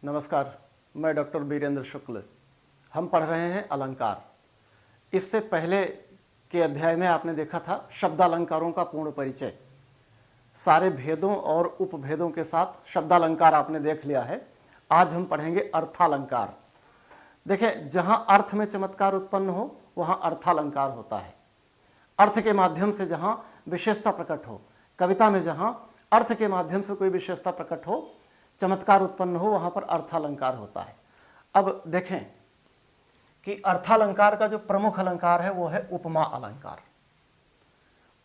नमस्कार, मैं डॉक्टर वीरेंद्र शुक्ल। हम पढ़ रहे हैं अलंकार। इससे पहले के अध्याय में आपने देखा था शब्दालंकारों का पूर्ण परिचय। सारे भेदों और उपभेदों के साथ शब्दालंकार आपने देख लिया है। आज हम पढ़ेंगे अर्थालंकार। देखें, जहां अर्थ में चमत्कार उत्पन्न हो वहां अर्थालंकार होता है। अर्थ के माध्यम से जहां विशेषता प्रकट हो, कविता में जहां अर्थ के माध्यम से कोई विशेषता प्रकट हो, चमत्कार उत्पन्न हो, वहां पर अर्थालंकार होता है। अब देखें कि अर्थालंकार का जो प्रमुख अलंकार है वो है उपमा अलंकार।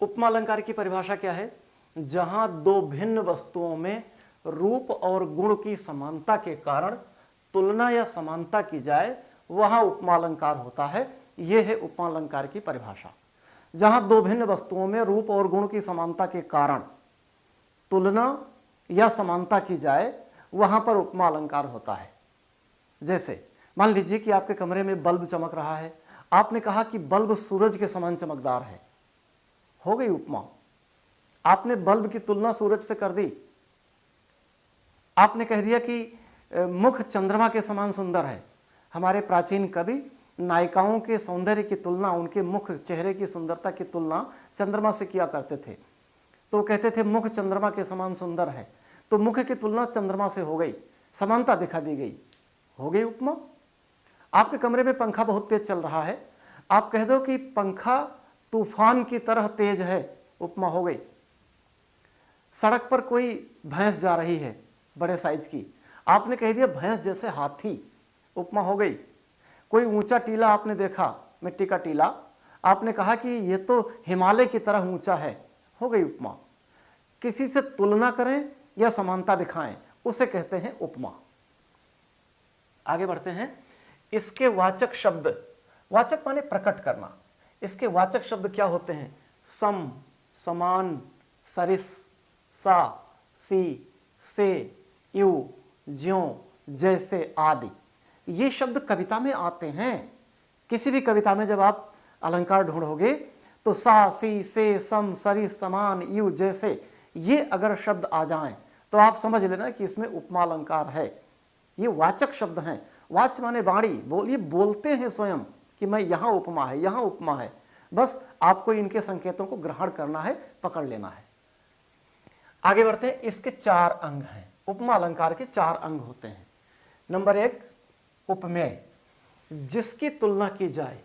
उपमा अलंकार की परिभाषा क्या है? जहां दो भिन्न वस्तुओं में रूप और गुण की समानता के कारण तुलना या समानता की जाए वहां उपमा अलंकार होता है। यह है उपमा अलंकार की परिभाषा। जहां दो भिन्न वस्तुओं में रूप और गुण की समानता के कारण तुलना या समानता की जाए वहां पर उपमा अलंकार होता है। जैसे मान लीजिए कि आपके कमरे में बल्ब चमक रहा है। आपने कहा कि बल्ब सूरज के समान चमकदार है। हो गई उपमा। आपने बल्ब की तुलना सूरज से कर दी। आपने कह दिया कि मुख चंद्रमा के समान सुंदर है। हमारे प्राचीन कवि नायिकाओं के सौंदर्य की तुलना, उनके मुख चेहरे की सुंदरता की तुलना चंद्रमा से किया करते थे। तो कहते थे मुख चंद्रमा के समान सुंदर है। तो मुख की तुलना चंद्रमा से हो गई, समानता दिखा दी गई, हो गई उपमा। आपके कमरे में पंखा बहुत तेज चल रहा है। आप कह दो कि पंखा तूफान की तरह तेज है, उपमा हो गई। सड़क पर कोई भैंस जा रही है बड़े साइज की, आपने कह दिया भैंस जैसे हाथी, उपमा हो गई। कोई ऊंचा टीला आपने देखा, मिट्टी का टीला, आपने कहा कि ये तो हिमालय की तरह ऊंचा है, हो गई उपमा। किसी से तुलना करें या समानता दिखाएं, उसे कहते हैं उपमा। आगे बढ़ते हैं। इसके वाचक शब्द, वाचक माने प्रकट करना। इसके वाचक शब्द क्या होते हैं? सम, समान, सरिस, सा, सी, से, यू, ज्यों, जैसे आदि। ये शब्द कविता में आते हैं। किसी भी कविता में जब आप अलंकार ढूंढोगे तो सा, सी, से, सम, सरिस, समान, यू, जैसे, ये अगर शब्द आ जाएं तो आप समझ लेना कि इसमें उपमा अलंकार है। ये वाचक शब्द हैं। वाच माने वाणी, बोलिए, बोलते हैं स्वयं कि मैं यहां उपमा है, यहां उपमा है। बस आपको इनके संकेतों को ग्रहण करना है, पकड़ लेना है। आगे बढ़ते हैं। इसके 4 अंग हैं। उपमा अलंकार के 4 अंग होते हैं। नंबर 1 उपमेय, जिसकी तुलना की जाए।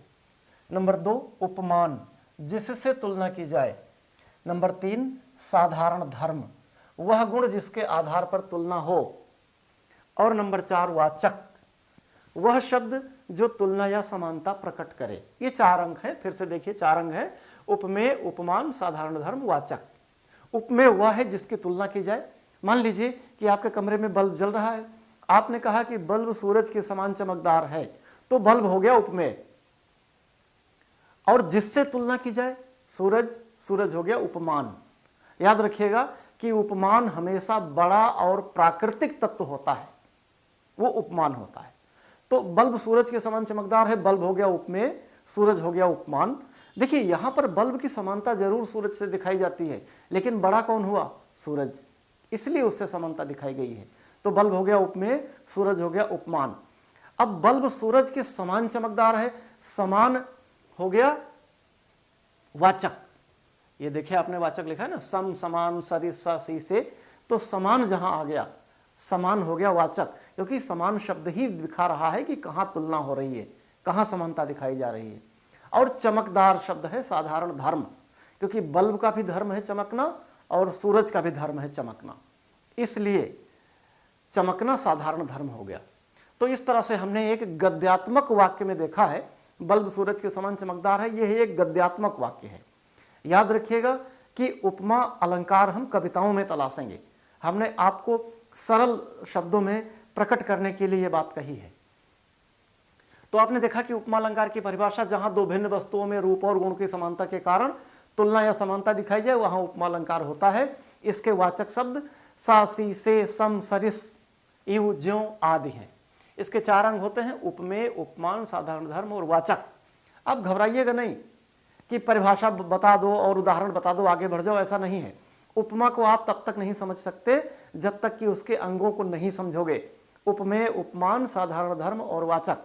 नंबर 2 उपमान, जिससे तुलना की जाए। नंबर 3 साधारण धर्म, वह गुण जिसके आधार पर तुलना हो। और नंबर 4 वाचक, वह शब्द जो तुलना या समानता प्रकट करे। ये 4 अंक हैं। फिर से देखिए, 4 अंग हैं। उपमेय, उपमान, साधारण धर्म, वाचक। उपमेय वह है जिसकी तुलना की जाए। मान लीजिए कि आपके कमरे में बल्ब जल रहा है। आपने कहा कि बल्ब सूरज के समान चमकदार है, तो बल्ब हो गया उपमेय। और जिससे तुलना की जाए, सूरज, सूरज हो गया उपमान। याद रखिएगा कि उपमान हमेशा बड़ा और प्राकृतिक तत्व होता है, वो उपमान होता है। तो बल्ब सूरज के समान चमकदार है, बल्ब हो गया उपमेय, सूरज हो गया उपमान। देखिए, यहां पर बल्ब की समानता जरूर सूरज से दिखाई जाती है, लेकिन बड़ा कौन हुआ? सूरज, इसलिए उससे समानता दिखाई गई है। तो बल्ब हो गया उपमेय, सूरज हो गया उपमान। अब बल्ब सूरज के समान चमकदार है, समान हो गया वाचक। ये देखिए, आपने वाचक लिखा है ना, सम, समान, सरिस, सा, सी, से। तो समान जहां आ गया, समान हो गया वाचक, क्योंकि समान शब्द ही दिखा रहा है कि कहां तुलना हो रही है, कहां समानता दिखाई जा रही है। और चमकदार शब्द है साधारण धर्म, क्योंकि बल्ब का भी धर्म है चमकना और सूरज का भी धर्म है चमकना, इसलिए चमकना साधारण धर्म हो गया। तो इस तरह से हमने एक गद्यात्मक वाक्य में देखा है, बल्ब सूरज के समान चमकदार है, यह एक गद्यात्मक वाक्य है। याद रखिएगा कि उपमा अलंकार हम कविताओं में तलाशेंगे। हमने आपको सरल शब्दों में प्रकट करने के लिए यह बात कही है। तो आपने देखा कि उपमा अलंकार की परिभाषा, जहां दो भिन्न वस्तुओं में रूप और गुण की समानता के कारण तुलना या समानता दिखाई जाए वहां उपमा अलंकार होता है। इसके वाचक शब्द सा, सी, से, सम, सरिस, यू, ज्यों आदि हैं। इसके 4 अंग होते हैं: उपमेय, उपमान, साधारण धर्म और वाचक। अब घबराइएगा नहीं कि परिभाषा बता दो और उदाहरण बता दो, आगे बढ़ जाओ, ऐसा नहीं है। उपमा को आप तब तक नहीं समझ सकते जब तक कि उसके अंगों को नहीं समझोगे। उपमेय, उपमान, साधारण धर्म और वाचक।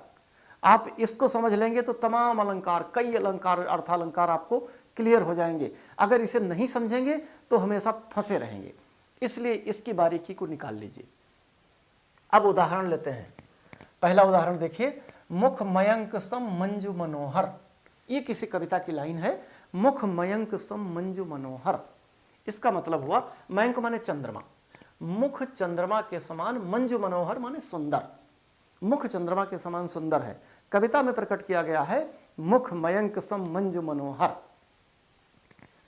आप इसको समझ लेंगे तो तमाम अलंकार, कई अलंकार, अर्थालंकार आपको क्लियर हो जाएंगे। अगर इसे नहीं समझेंगे तो हमेशा फंसे रहेंगे, इसलिए इसकी बारीकी को निकाल लीजिए। अब उदाहरण लेते हैं। पहला उदाहरण देखिए, मुख मयंक सम मंजू मनोहर। ये किसी कविता की लाइन है, मुख मयंक सम मंजू मनोहर। इसका मतलब हुआ मयंक माने चंद्रमा, मुख चंद्रमा के समान, मंजू मनोहर माने सुंदर। मुख चंद्रमा के समान सुंदर है, कविता में प्रकट किया गया है मुख मयंक सम मंजू मनोहर।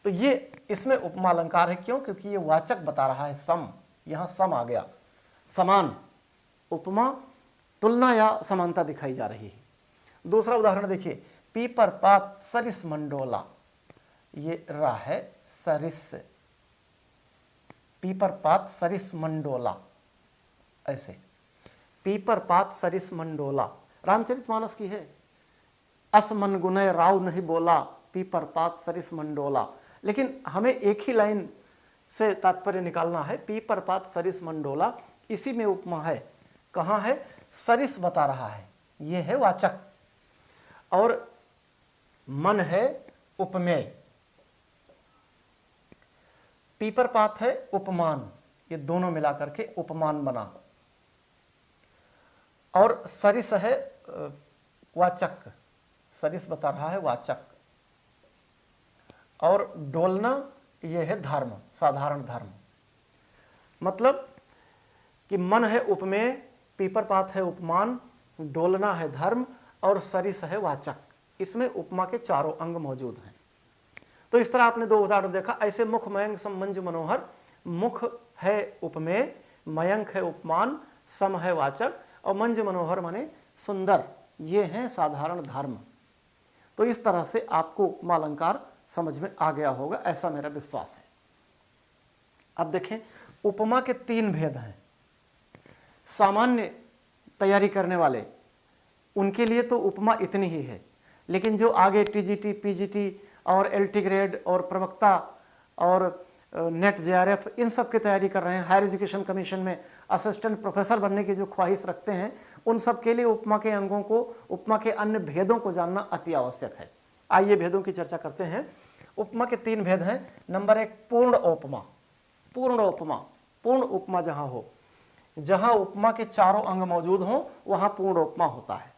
तो ये इसमें उपमा अलंकार है। क्यों? क्योंकि ये वाचक बता रहा है सम, यहां सम आ गया, समान। उपमा तुलना या समानता दिखाई जा रही है। दूसरा उदाहरण देखिए, पीपर पात सरिस मंडोला। ये रा है सरिस, पीपर पात सरिस मंडोला, ऐसे पीपर पात सरिस मंडोला रामचरितमानस की है। अस मन गुनय राव नहीं बोला, पीपर पात सरिस मंडोला। लेकिन हमें एक ही लाइन से तात्पर्य निकालना है, पीपर पात सरिस मंडोला, इसी में उपमा है। कहाँ है? सरिस बता रहा है, ये है वाचक, और मन है उपमेय। पीपर पात है उपमान, ये दोनों मिलाकर के उपमान बना। और सरिस है वाचक, सरिस बता रहा है वाचक। और डोलना ये है धर्म, साधारण धर्म। मतलब कि मन है उपमेय, पीपर पात है उपमान, डोलना है धर्म और सरिस है वाचक। इसमें उपमा के चारों अंग मौजूद हैं। तो इस तरह आपने दो उदाहरण देखा। ऐसे मुख मयंक सम मंजू मनोहर, मुख है उपमेय, मयंक है उपमान, सम है वाचक और मंजू मनोहर माने सुंदर, ये हैं साधारण धर्म। तो इस तरह से आपको उपमा अलंकार समझ में आ गया होगा, ऐसा मेरा विश्वास है। अब देखें, उपमा के तीन भेद हैं। सामान्य तैयारी करने वाले उनके लिए तो उपमा इतनी ही है, लेकिन जो आगे टीजीटी, पीजीटी और एलटी ग्रेड और प्रवक्ता और नेट जेआरएफ इन सब की तैयारी कर रहे हैं, हायर एजुकेशन कमीशन में असिस्टेंट प्रोफेसर बनने की जो ख्वाहिश रखते हैं, उन सब के लिए उपमा के अंगों को, उपमा के अन्य भेदों को जानना अति आवश्यक है। आइए भेदों की चर्चा करते हैं। उपमा के तीन भेद हैं। नंबर एक, पूर्ण उपमा। पूर्ण उपमा, पूर्ण उपमा जहां हो, जहां उपमा के चारों अंग मौजूद हों, वहां पूर्ण उपमा होता है।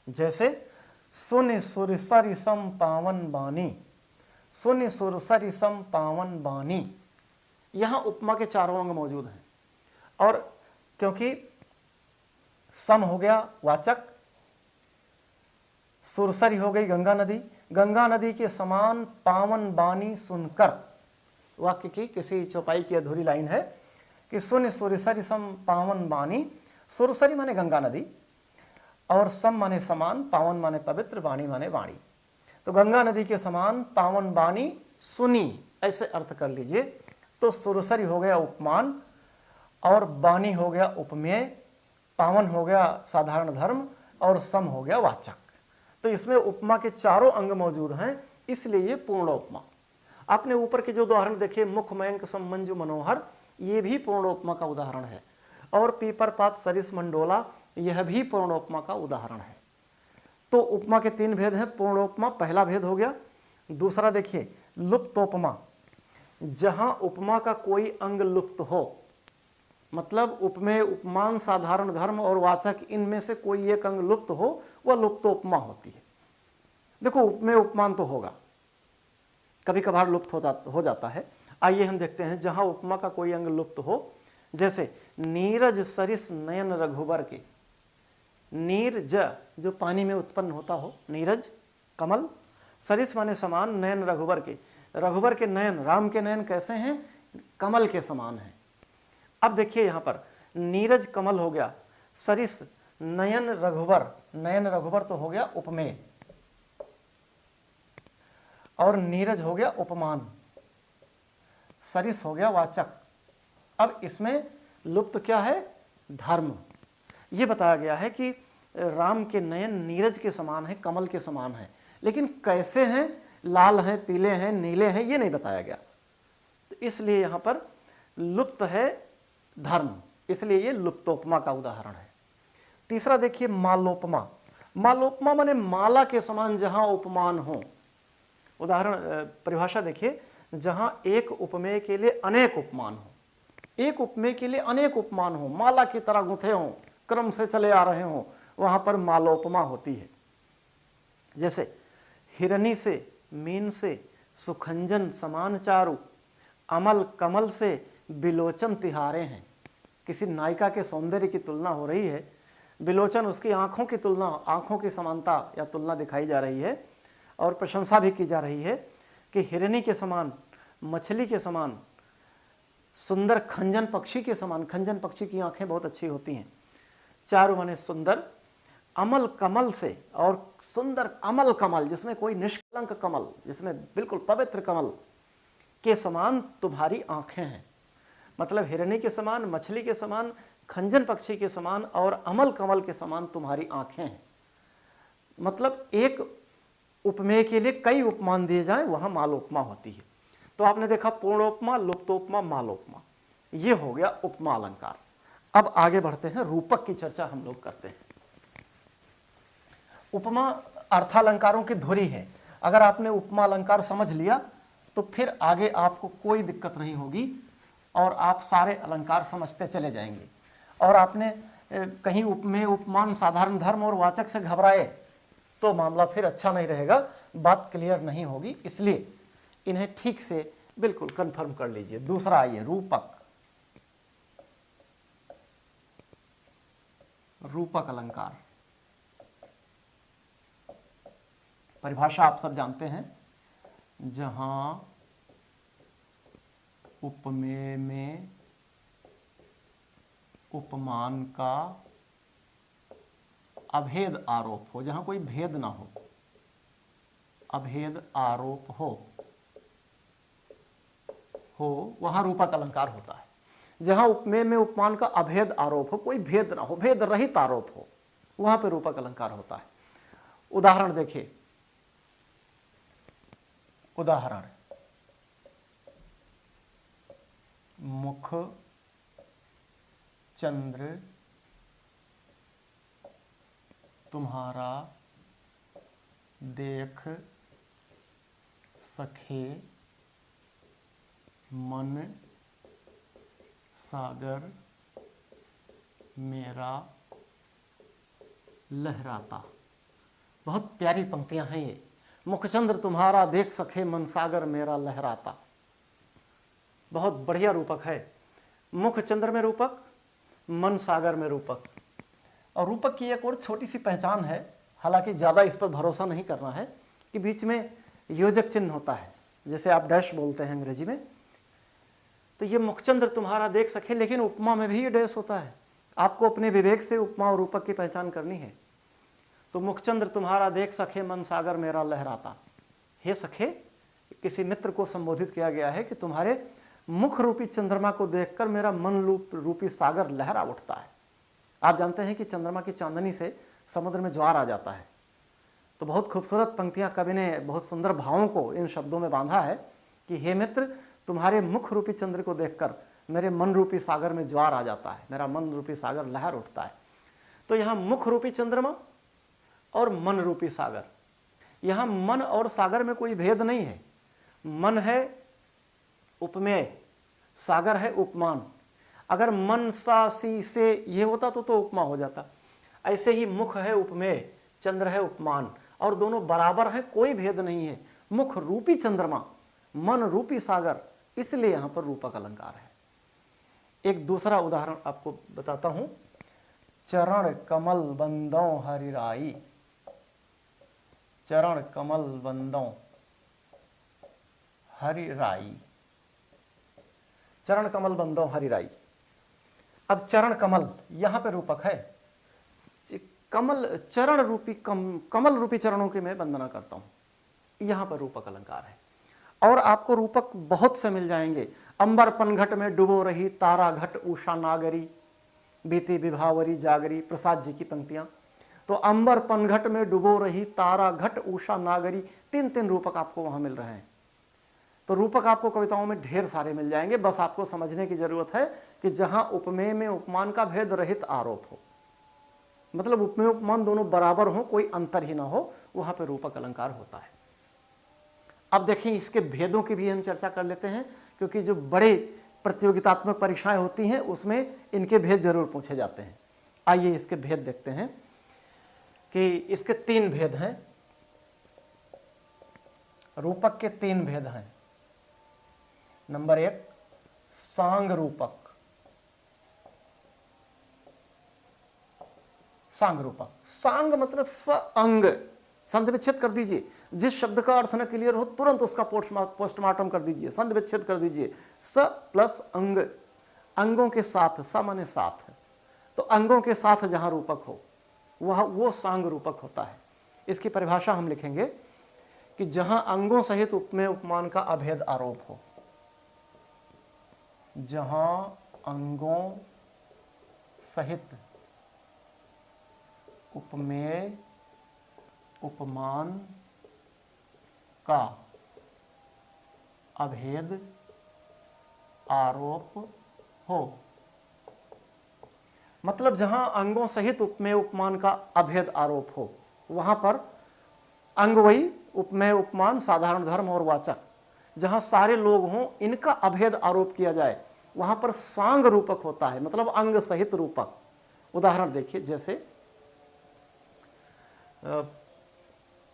जैसे सुन सुर सरि सम पावन बानी, सुन सुर सरि सम पावन बानी, यहां उपमा के चारों अंग मौजूद हैं। और क्योंकि सम हो गया वाचक, सुरसरी हो गई गंगा नदी, गंगा नदी के समान पावन बानी सुनकर, वाक्य की किसी चौपाई की अधूरी लाइन है कि सुन सुरसरी सम पावन बानी। सुरसरी माने गंगा नदी और सम माने समान, पावन माने पवित्र, वाणी माने वाणी। तो गंगा नदी के समान पावन बानी सुनी, ऐसे अर्थ कर लीजिए। तो सुरसरी हो गया उपमान और बानी हो गया उपमेय, पावन हो गया साधारण धर्म और सम हो गया वाचक। तो इसमें उपमा के चारों अंग मौजूद हैं, इसलिए ये पूर्ण उपमा। आपने ऊपर के जो उदाहरण देखे, मुख मयंक सम मंजू मनोहर, ये भी पूर्ण उपमा का उदाहरण है। और पीपर पात सरिस मंडोला, यह भी पूर्ण उपमा का उदाहरण है। तो उपमा के तीन भेद हैं। पूर्ण उपमा पहला भेद हो गया। दूसरा देखिए, लुप्तोपमा, जहां उपमा का कोई अंग लुप्त हो, मतलब उपमेय, उपमान, साधारण धर्म और वाचक, इनमें से कोई एक अंग लुप्त हो, वह लुप्तोपमा होती है। देखो, उपमेय उपमान तो होगा, कभी कभार लुप्त हो जाता है। आइए हम देखते हैं जहां उपमा का कोई अंग लुप्त हो। जैसे नीरज सरिस नयन रघुबर के, नीरज जो पानी में उत्पन्न होता हो, नीरज कमल, सरिस माने समान, नयन रघुबर के, रघुबर के नयन, राम के नयन कैसे हैं? कमल के समान हैं। अब देखिए यहां पर नीरज कमल हो गया, सरिस नयन रघुबर, नयन रघुबर तो हो गया उपमेय और नीरज हो गया उपमान, सरिस हो गया वाचक। अब इसमें लुप्त क्या है? धर्म। ये बताया गया है कि राम के नयन नीरज के समान है, कमल के समान है, लेकिन कैसे हैं? लाल हैं, पीले हैं, नीले हैं, ये नहीं बताया गया। तो इसलिए यहां पर लुप्त है धर्म, इसलिए ये लुप्तोपमा का उदाहरण है। तीसरा देखिए मालोपमा। मालोपमा माने माला के समान जहां उपमान हो। उदाहरण परिभाषा देखिए, जहां एक उपमेय के लिए अनेक उपमान हो, एक उपमेय के लिए अनेक उपमान हो, माला की तरह गुंथे हों, क्रम से चले आ रहे हों, वहां पर मालोपमा होती है। जैसे हिरनी से, मीन से, सुखंजन समान चारु, अमल कमल से बिलोचन तिहारे हैं। किसी नायिका के सौंदर्य की तुलना हो रही है, बिलोचन उसकी आंखों की तुलना, आंखों की समानता या तुलना दिखाई जा रही है और प्रशंसा भी की जा रही है कि हिरनी के समान, मछली के समान, सुंदर खंजन पक्षी के समान। खंजन पक्षी की आंखें बहुत अच्छी होती हैं। चारु माने सुंदर, अमल कमल से, और सुंदर अमल कमल जिसमें कोई निष्कलंक कमल, जिसमें बिल्कुल पवित्र कमल के समान तुम्हारी आंखें हैं। मतलब हिरनी के समान, मछली के समान, खंजन पक्षी के समान और अमल कमल के समान तुम्हारी आंखें हैं। मतलब एक उपमेय के लिए कई उपमान दिए जाएं, वहां मालोपमा होती है। तो आपने देखा पूर्णोपमा, लुप्तोपमा, मालोपमा, ये हो गया उपमा अलंकार। अब आगे बढ़ते हैं, रूपक की चर्चा हम लोग करते हैं। उपमा अर्थालंकारों की धुरी है। अगर आपने उपमा अलंकार समझ लिया तो फिर आगे आपको कोई दिक्कत नहीं होगी और आप सारे अलंकार समझते चले जाएंगे। और आपने कहीं उपमेय, उपमान, साधारण धर्म और वाचक से घबराए तो मामला फिर अच्छा नहीं रहेगा, बात क्लियर नहीं होगी। इसलिए इन्हें ठीक से बिल्कुल कंफर्म कर लीजिए। दूसरा आइए, रूपक। रूपक अलंकार परिभाषा आप सब जानते हैं, जहां उपमेय में उपमान का अभेद आरोप हो, जहां कोई भेद ना हो, अभेद आरोप हो वहां रूपक अलंकार होता है। जहां उपमेय में उपमान का अभेद आरोप हो, कोई भेद ना हो, भेद रहित आरोप हो, वहां पर रूपक अलंकार होता है। उदाहरण देखिए, उदाहरण मुख चंद्र तुम्हारा देख सखे मन सागर मेरा लहराता। बहुत प्यारी पंक्तियां हैं ये। मुखचंद्र तुम्हारा देख सखे मन सागर मेरा लहराता, बहुत बढ़िया रूपक है। मुखचंद्र में रूपक, मन सागर में रूपक। और रूपक की एक और छोटी सी पहचान है, हालांकि ज़्यादा इस पर भरोसा नहीं करना है, कि बीच में योजक चिन्ह होता है, जैसे आप डैश बोलते हैं अंग्रेजी में। तो ये मुखचंद्र तुम्हारा देख सके, लेकिन उपमा में भी ये डैश होता है। आपको अपने विवेक से उपमा और रूपक की पहचान करनी है। तो मुखचंद्र तुम्हारा देख सके मन सागर मेरा लहराता। हे सखे, किसी मित्र को संबोधित किया गया है कि तुम्हारे मुख रूपी चंद्रमा को देखकर मेरा मन रूपी सागर लहरा उठता है। आप जानते हैं कि चंद्रमा की चांदनी से समुद्र में ज्वार आ जाता है। तो बहुत खूबसूरत पंक्तियां कवि ने बहुत सुंदर भावों को इन शब्दों में बांधा है कि हे मित्र, तुम्हारे मुख रूपी चंद्र को देखकर मेरे मन रूपी सागर में ज्वार आ जाता है, मेरा मन रूपी सागर लहर उठता है। तो यहाँ मुख रूपी चंद्रमा और मन रूपी सागर, यहाँ मन और सागर में कोई भेद नहीं है। मन है उपमेय, सागर है उपमान। अगर मन सा सी से ये होता तो उपमा हो जाता। ऐसे ही मुख है उपमेय, चंद्र है उपमान, और दोनों बराबर हैं, कोई भेद नहीं है। मुख रूपी चंद्रमा, मन रूपी सागर, इसलिए यहां पर रूपक अलंकार है। एक दूसरा उदाहरण आपको बताता हूं, चरण कमल बंदों हरिराई। चरण कमल बंदों हरिराई, चरण कमल बंदों हरिराई। अब चरण कमल यहां पे रूपक है। कमल, चरण रूपी कमल रूपी चरणों की मैं वंदना करता हूं, यहां पर रूपक अलंकार है। और आपको रूपक बहुत से मिल जाएंगे। अंबर पनघट में डुबो रही तारा घट उषा नागरी, बीती विभावरी जागरी, प्रसाद जी की पंक्तियां। तो अंबर पनघट में डुबो रही तारा घट उषा नागरी, तीन तीन रूपक आपको वहां मिल रहे हैं। तो रूपक आपको कविताओं में ढेर सारे मिल जाएंगे, बस आपको समझने की जरूरत है कि जहां उपमेय में उपमान का भेद रहित आरोप हो, मतलब उपमेय उपमान दोनों बराबर हो, कोई अंतर ही ना हो, वहां पर रूपक अलंकार होता है। अब देखिए इसके भेदों की भी हम चर्चा कर लेते हैं, क्योंकि जो बड़े प्रतियोगितात्मक परीक्षाएं होती हैं उसमें इनके भेद जरूर पूछे जाते हैं। आइए इसके भेद देखते हैं कि इसके 3 भेद हैं, रूपक के 3 भेद हैं। नंबर 1 सांग रूपक। सांग रूपक, सांग मतलब स अंग, संधि विच्छेद कर दीजिए। जिस शब्द का अर्थ न क्लियर हो तुरंत उसका पोस्टमार्टम कर दीजिए, संधि विच्छेद कर दीजिए। स प्लस अंग, अंगों के साथ, स माने साथ, तो अंगों के साथ जहां रूपक हो वह वो सांग रूपक होता है। इसकी परिभाषा हम लिखेंगे कि जहां अंगों सहित उपमेय उपमान का अभेद आरोप हो, जहां अंगों सहित उपमेय उपमान का अभेद आरोप हो। मतलब जहां अंगों सहित उपमेय उपमान का अभेद आरोप हो, वहां पर अंग वही उपमेय उपमान साधारण धर्म और वाचक, जहां सारे लोग हों, इनका अभेद आरोप किया जाए, वहां पर सांग रूपक होता है, मतलब अंग सहित रूपक। उदाहरण देखिए, जैसे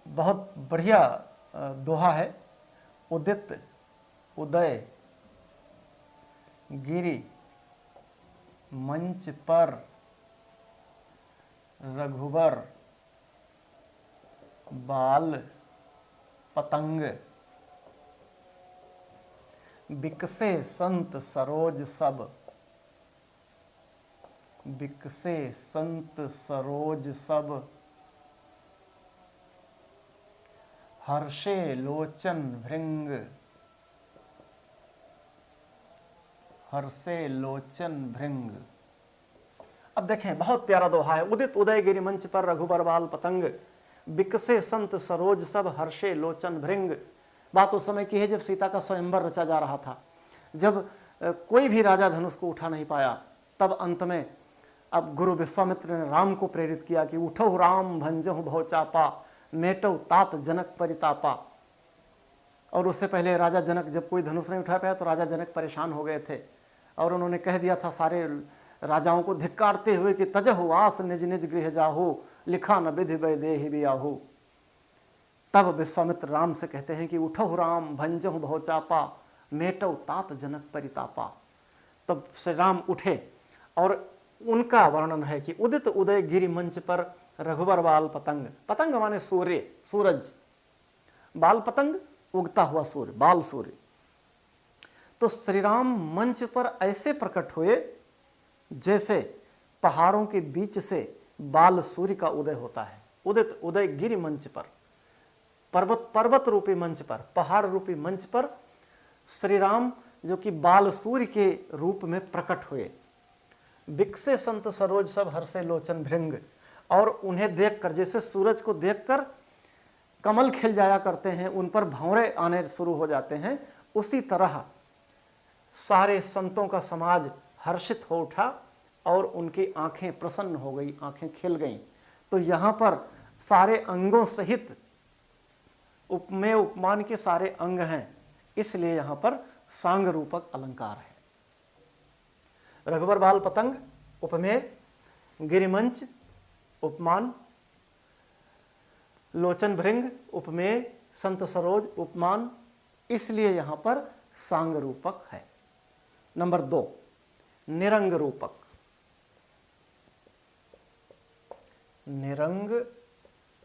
बहुत बढ़िया दोहा है, उदित उदय गिरि मंच पर रघुबर बाल पतंग, बिकसे संत सरोज सब, बिकसे संत सरोज सब, हर्षे लोचन भृंग, हर्षे लोचन भृंग। अब देखें बहुत प्यारा दोहा है, उदित उदय गिरि मंच पर रघुबर बाल पतंग, बिकसे संत सरोज सब, हर्षे लोचन भृंग। बात उस समय की है जब सीता का स्वयंवर रचा जा रहा था, जब कोई भी राजा धनुष को उठा नहीं पाया, तब अंत में अब गुरु विश्वामित्र ने राम को प्रेरित किया कि उठो राम भंजहु भवचापा, मेटो तात जनक परितापा। और उससे पहले राजा जनक जब कोई धनुष नहीं उठा पाया तो राजा जनक परेशान हो गए थे, और उन्होंने कह दिया था सारे राजाओं को धिक्कारते हुए कि तजहु आस निज निज गृह जाहु, लिखा न विधि वैदेहि बियाहु। तब विश्वामित्र राम से कहते हैं कि उठो राम भंजहु भवचापा, मेटो तात जनक परितापा। तब श्री राम उठे और उनका वर्णन है कि उदित उदय गिरि मंच पर रघुबर बाल पतंग, पतंग माने सूर्य, सूरज, बाल पतंग उगता हुआ सूर्य, बाल सूर्य। तो श्री राम मंच पर ऐसे प्रकट हुए जैसे पहाड़ों के बीच से बाल सूर्य का उदय होता है। उदित उदय गिरि मंच पर, पर्वत रूपी मंच पर, पहाड़ रूपी मंच पर श्री राम जो कि बाल सूर्य के रूप में प्रकट हुए। बिकसे संत सरोज सब, हर्षे लोचन भृंग। और उन्हें देखकर, जैसे सूरज को देखकर कमल खिल जाया करते हैं, उन पर भंवरे आने शुरू हो जाते हैं, उसी तरह सारे संतों का समाज हर्षित हो उठा और उनकी आंखें प्रसन्न हो गई, आंखें खिल गईं। तो यहाँ पर सारे अंगों सहित उपमेय उपमान के सारे अंग हैं, इसलिए यहाँ पर सांग रूपक अलंकार है। रघुबर बाल पतंग उपमेय, गिरिमंच उपमान, लोचन भृंग उपमेय, संत सरोज उपमान, इसलिए यहां पर सांग रूपक है। नंबर 2 निरंग रूपक। निरंग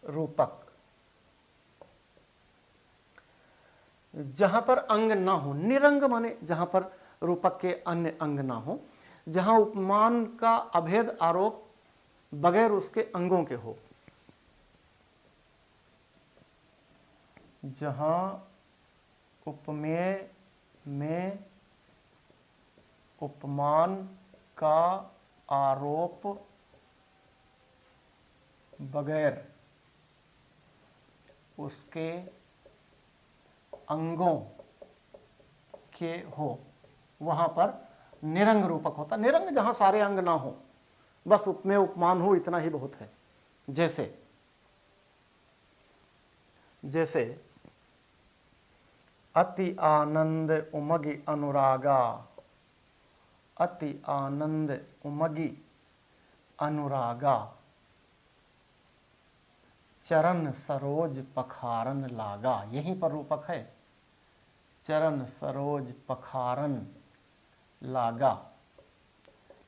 रूपक जहां पर अंग ना हो, निरंग माने जहां पर रूपक के अन्य अंग ना हो, जहां उपमान का अभेद आरोप बगैर उसके अंगों के हो, जहां उपमेय में उपमान का आरोप बगैर उसके अंगों वाक्य हो वहां पर निरंग रूपक होता। निरंग जहां सारे अंग ना हो, बस उपमेय उपमान हो, इतना ही बहुत है। जैसे जैसे अति आनंद उमगी अनुरागा, अति आनंद उमगी अनुरागा, चरण सरोज पखारन लागा। यहीं पर रूपक है, चरण सरोज पखारन लागा।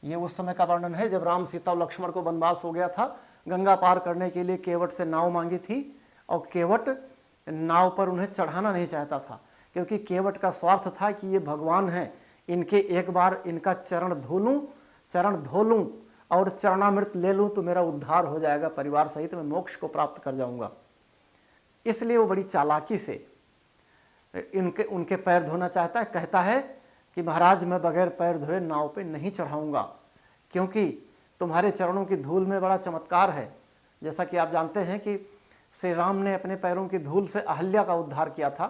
ये उस समय का वर्णन है जब राम सीता और लक्ष्मण को वनवास हो गया था। गंगा पार करने के लिए केवट से नाव मांगी थी और केवट नाव पर उन्हें चढ़ाना नहीं चाहता था, क्योंकि केवट का स्वार्थ था कि ये भगवान हैं, इनके एक बार इनका चरण धो लूं और चरणामृत ले लूं तो मेरा उद्धार हो जाएगा, परिवार सहित मैं मोक्ष को प्राप्त कर जाऊंगा। इसलिए वो बड़ी चालाकी से उनके पैर धोना चाहता है। कहता है कि महाराज मैं बगैर पैर धोए नाव पे नहीं चढ़ाऊंगा, क्योंकि तुम्हारे चरणों की धूल में बड़ा चमत्कार है। जैसा कि आप जानते हैं कि श्री राम ने अपने पैरों की धूल से अहल्या का उद्धार किया था।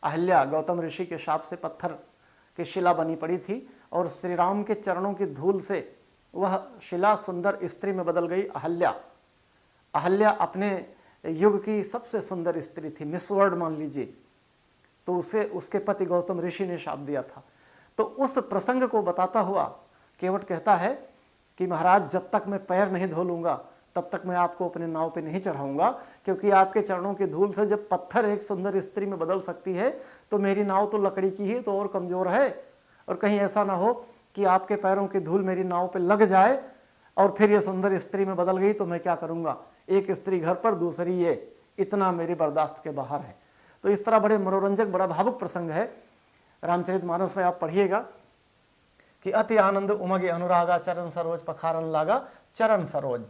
अहल्या गौतम ऋषि के शाप से पत्थर की शिला बनी पड़ी थी और श्री राम के चरणों की धूल से वह शिला सुंदर स्त्री में बदल गई, अहल्या। अहल्या अपने युग की सबसे सुंदर स्त्री थी, मिस वर्ल्ड मान लीजिए। तो उसे उसके पति गौतम ऋषि ने शाप दिया था। तो उस प्रसंग को बताता हुआ केवट कहता है कि महाराज जब तक मैं पैर नहीं धो लूंगा तब तक मैं आपको अपने नाव पे नहीं चढ़ाऊंगा, क्योंकि आपके चरणों की धूल से जब पत्थर एक सुंदर स्त्री में बदल सकती है तो मेरी नाव तो लकड़ी की ही तो और कमजोर है, और कहीं ऐसा ना हो कि आपके पैरों की धूल मेरी नाव पे लग जाए और फिर ये सुंदर स्त्री में बदल गई तो मैं क्या करूंगा। एक स्त्री घर पर, दूसरी ये, इतना मेरी बर्दाश्त के बाहर है। तो इस तरह बड़े मनोरंजक, बड़ा भावुक प्रसंग है रामचरितमानस में। आप पढ़िएगा कि अति आनंद उमगे अनुरागा, चरण सरोज पखारन लागा। चरण सरोज,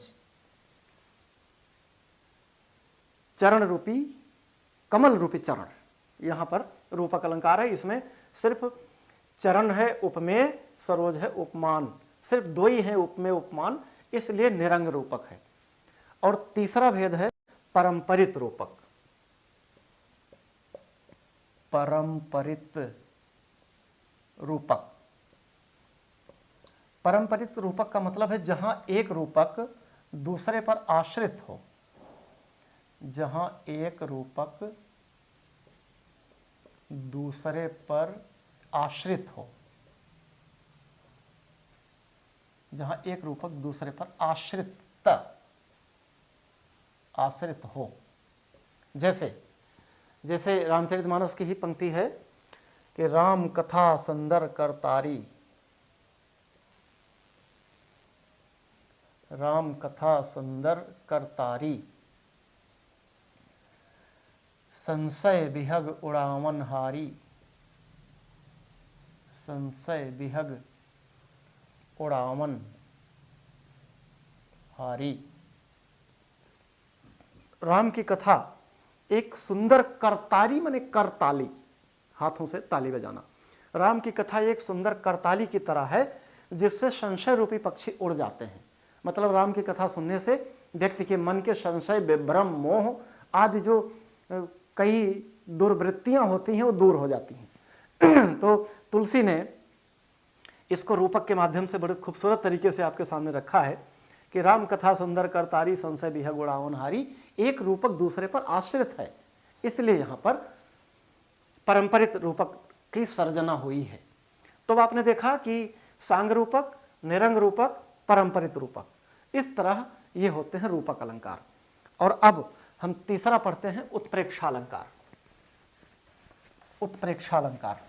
चरण रूपी, कमल रूपी चरण, यहां पर रूपक अलंकार है। इसमें सिर्फ चरण है उपमेय, सरोज है उपमान, सिर्फ दो ही है उपमेय उपमान, इसलिए निरंग रूपक है। और तीसरा भेद है परंपरित रूपक। परंपरित रूपक, परंपरित रूपक का मतलब है जहां एक रूपक दूसरे पर आश्रित हो, जहां एक रूपक दूसरे पर आश्रित हो, जहां एक रूपक दूसरे पर आश्रित हो। जैसे रामचरितमानस की ही पंक्ति है कि राम कथा सुंदर करतारी, राम कथा सुंदर करतारी, संशय बिहग उड़ावन हारी, संशय बिहग उड़ावन हारी। राम की कथा एक सुंदर करतारी, माने करताली, हाथों से ताली बजाना। राम की कथा एक सुंदर करताली की तरह है जिससे संशय रूपी पक्षी उड़ जाते हैं। मतलब राम की कथा सुनने से व्यक्ति के मन के संशय, विभ्रम, मोह आदि जो कई दुर्वृत्तियां होती हैं वो दूर हो जाती हैं। तो तुलसी ने इसको रूपक के माध्यम से बड़े खूबसूरत तरीके से आपके सामने रखा है कि राम कथा सुंदर करतारी, संशय बिहग उड़ावन हारी। एक रूपक दूसरे पर आश्रित है, इसलिए यहां पर परंपरित रूपक की सर्जना हुई है। तो आपने देखा कि सांग रूपक, निरंग रूपक, परंपरित रूपक, इस तरह ये होते हैं रूपक अलंकार। और अब हम तीसरा पढ़ते हैं उत्प्रेक्षालंकार। उत्प्रेक्षालंकार,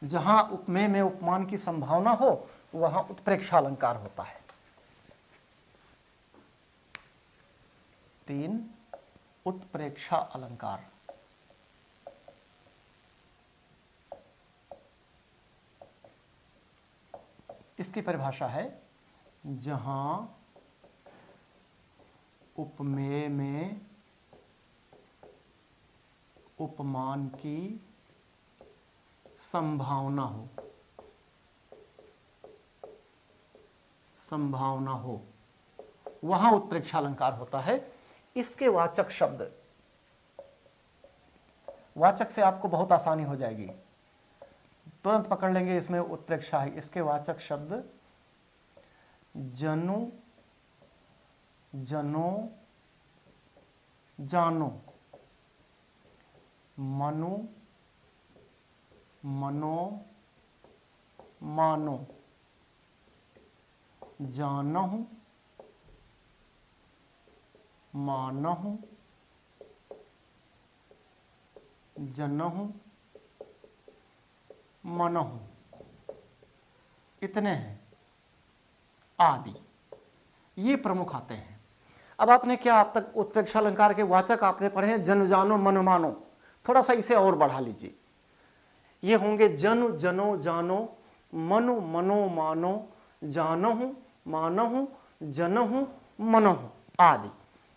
जहां उपमेय में उपमान की संभावना हो वहां उत्प्रेक्षालंकार होता है। 3 उत्प्रेक्षा अलंकार। इसकी परिभाषा है जहां उपमेय में उपमान की संभावना हो वहां उत्प्रेक्षालंकार होता है। इसके वाचक शब्द वाचक से आपको बहुत आसानी हो जाएगी, तुरंत पकड़ लेंगे इसमें उत्प्रेक्षा है। इसके वाचक शब्द जनु, जनो, जानो, मनु, मनो, मानो, जानहु, मानहु, जनहु, मनहु, इतने हैं आदि, ये प्रमुख आते हैं। अब आपने क्या अब तक उत्प्रेक्षा अलंकार के वाचक आपने पढ़े हैं, जन, जानो, मन, मानो। थोड़ा सा इसे और बढ़ा लीजिए, ये होंगे जन, जनो, जानो, मनु, मनो, मानो, जानहु, मानहु, जनहु, मनहु आदि।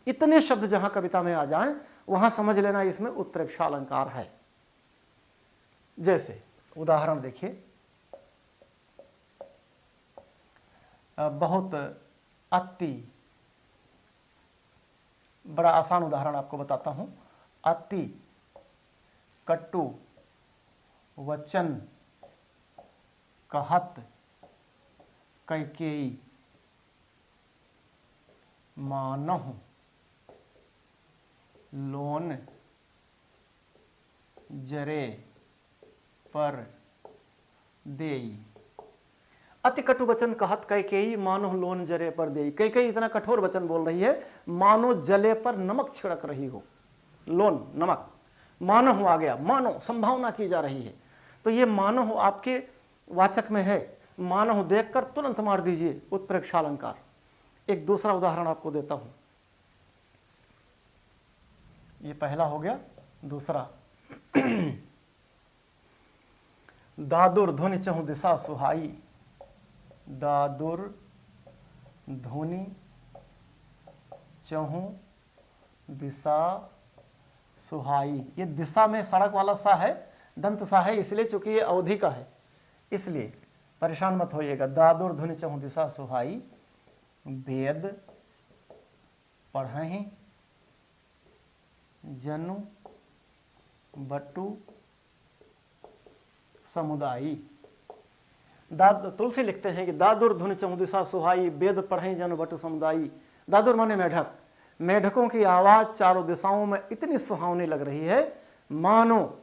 इतने शब्द जहां कविता में आ जाएं वहां समझ लेना इसमें उत्प्रेक्षा अलंकार है। जैसे उदाहरण देखिए, बहुत अति, बड़ा आसान उदाहरण आपको बताता हूं। अति कटु वचन कहत कैकेयी मानहु लोन जरे पर देई। अति कटु वचन कहत कैकेयी मानो लोन जरे पर देई। कैकेयी इतना कठोर वचन बोल रही है मानो जले पर नमक छिड़क रही हो। लोन नमक, मानो आ गया, मानो संभावना की जा रही है। तो ये मानो आपके वाचक में है, मानो देखकर तुरंत मार दीजिए उत्प्रेक्षा अलंकार। एक दूसरा उदाहरण आपको देता हूं, ये पहला हो गया, दूसरा दादुर धुनि चहु दिशा सुहाई। दादुर धुनि चहु दिशा सुहाई। ये दिशा में सड़क वाला सा है, दंत सा है, इसलिए चूंकि ये अवधि का है इसलिए परेशान मत होइएगा। दादुर धुनि चहु दिशा सुहाई, वेद पढ़हि जनु बटु समुदायी। तुलसी लिखते हैं कि दादुर धुनि चहु दिशा सुहाई, वेद पढ़हि जनु बटु समुदायी। दादुर माने मेढक, मेढकों की आवाज चारों दिशाओं में इतनी सुहावनी लग रही है मानो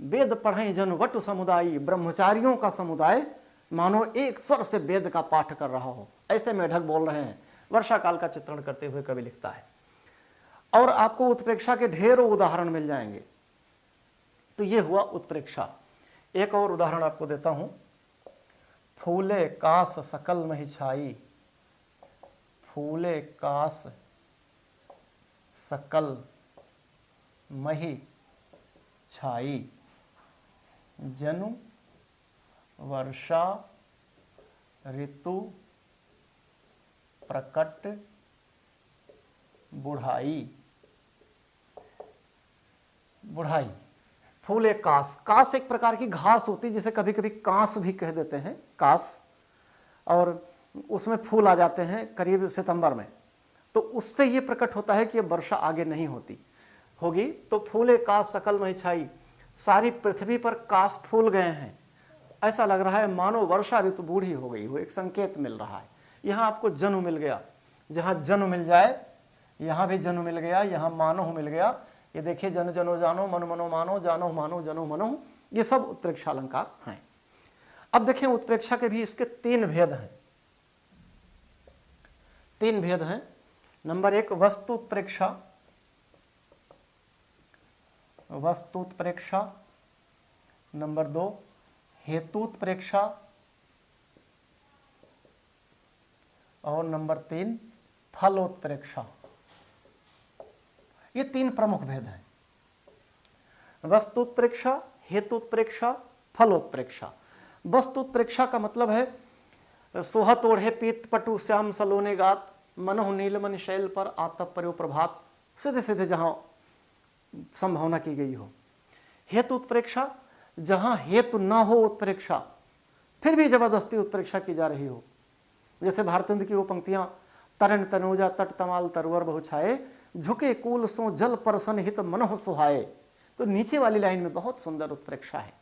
वेद पढ़हि जनु बटु समुदायी, ब्रह्मचारियों का समुदाय मानो एक स्वर से वेद का पाठ कर रहा हो, ऐसे मेढक बोल रहे हैं। वर्षा काल का चित्रण करते हुए कवि लिखता है। और आपको उत्प्रेक्षा के ढेरों उदाहरण मिल जाएंगे। तो ये हुआ उत्प्रेक्षा। एक और उदाहरण आपको देता हूं, फूले कास सकल महि छाई। फूले कास सकल महि छाई, जनु वर्षा ऋतु प्रकट बुढ़ाई। बुढ़ाई, फूल एक कास। कास एक प्रकार की घास होती है जिसे कभी कभी कांस भी कह देते हैं, कास, और उसमें फूल आ जाते हैं करीब सितंबर में। तो उससे ये प्रकट होता है कि ये वर्षा आगे नहीं होगी। तो फूले कास सकल महि छाई, सारी पृथ्वी पर कास फूल गए हैं। ऐसा लग रहा है मानो वर्षा ऋतु बूढ़ी हो गई हो, एक संकेत मिल रहा है। यहाँ आपको जनु मिल गया, जहाँ जनु मिल जाए यहाँ भी जनु मिल गया, यहाँ मानो मिल गया। ये देखिए जन जनो जानो, मन मनो मानो, जानो मानो, जनो मनो, ये सब उत्प्रेक्षा अलंकार हैं। अब देखें उत्प्रेक्षा के भी इसके तीन भेद हैं। तीन भेद हैं। नंबर एक वस्तुत्प्रेक्षा, वस्तुत्प्रेक्षा। नंबर दो हेतुत्प्रेक्षा, और नंबर तीन फलोत्प्रेक्षा। ये तीन प्रमुख भेद हैं, वस्तुत्प्रेक्षा, हेतुत्प्रेक्षा, फलोत्प्रेक्षा। वस्तुत्प्रेक्षा का मतलब है सोहत ओढ़े पीत पटु श्याम सलोने गात, मनोह नीलमणि शैल पर आतप पर्यो प्रभात। सीधे सीधे जहां संभावना की गई हो। हेतु उत्प्रेक्षा, जहां हेतु ना हो उत्प्रेक्षा, फिर भी जबरदस्ती उत्प्रेक्षा की जा रही हो। जैसे भारतेंद्र की वो पंक्तियां, तरन तनोजा तट तमाल तरवर बहु छाए, झुके कूल सो जल परसन हित मनोह सुहाए। तो नीचे वाली लाइन में बहुत सुंदर उत्प्रेक्षा है।